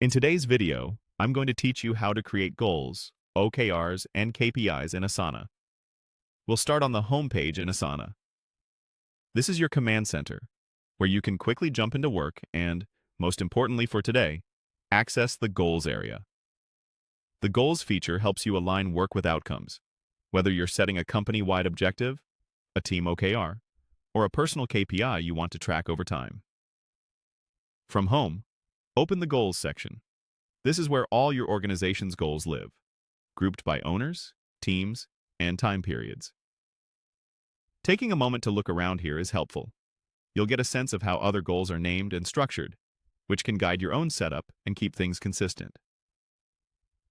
In today's video, I'm going to teach you how to create goals, OKRs, and KPIs in Asana. We'll start on the home page in Asana. This is your command center, where you can quickly jump into work and, most importantly for today, access the Goals area. The Goals feature helps you align work with outcomes, whether you're setting a company-wide objective, a team OKR, or a personal KPI you want to track over time. From home, open the Goals section. This is where all your organization's goals live, grouped by owners, teams, and time periods. Taking a moment to look around here is helpful. You'll get a sense of how other goals are named and structured, which can guide your own setup and keep things consistent.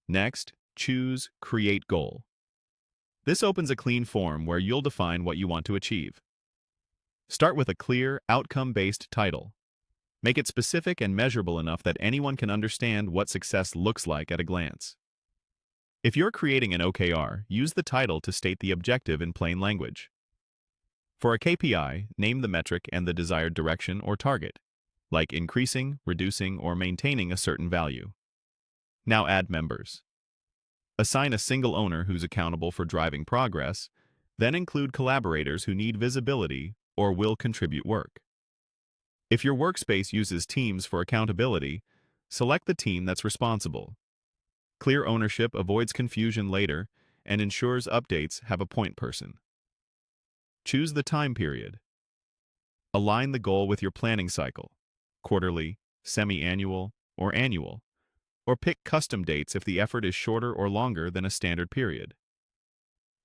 Next, choose Create Goal. This opens a clean form where you'll define what you want to achieve. Start with a clear, outcome-based title. Make it specific and measurable enough that anyone can understand what success looks like at a glance. If you're creating an OKR, use the title to state the objective in plain language. For a KPI, name the metric and the desired direction or target, like increasing, reducing, or maintaining a certain value. Now add members. Assign a single owner who's accountable for driving progress, then include collaborators who need visibility or will contribute work. If your workspace uses teams for accountability, select the team that's responsible. Clear ownership avoids confusion later and ensures updates have a point person. Choose the time period. Align the goal with your planning cycle, quarterly, semi-annual, or annual, or pick custom dates if the effort is shorter or longer than a standard period.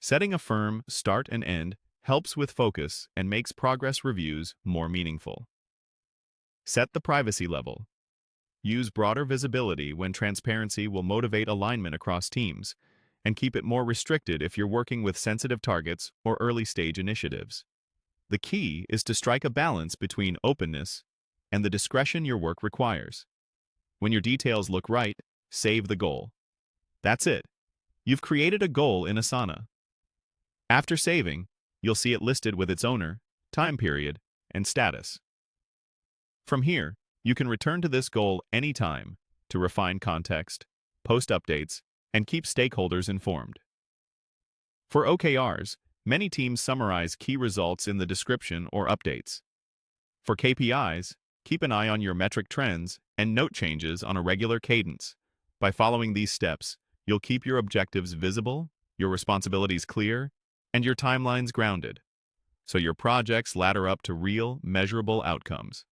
Setting a firm start and end helps with focus and makes progress reviews more meaningful. Set the privacy level. Use broader visibility when transparency will motivate alignment across teams, and keep it more restricted if you're working with sensitive targets or early-stage initiatives. The key is to strike a balance between openness and the discretion your work requires. When your details look right, save the goal. That's it. You've created a goal in Asana. After saving, you'll see it listed with its owner, time period, and status. From here, you can return to this goal anytime to refine context, post updates, and keep stakeholders informed. For OKRs, many teams summarize key results in the description or updates. For KPIs, keep an eye on your metric trends and note changes on a regular cadence. By following these steps, you'll keep your objectives visible, your responsibilities clear, and your timelines grounded, so your projects ladder up to real, measurable outcomes.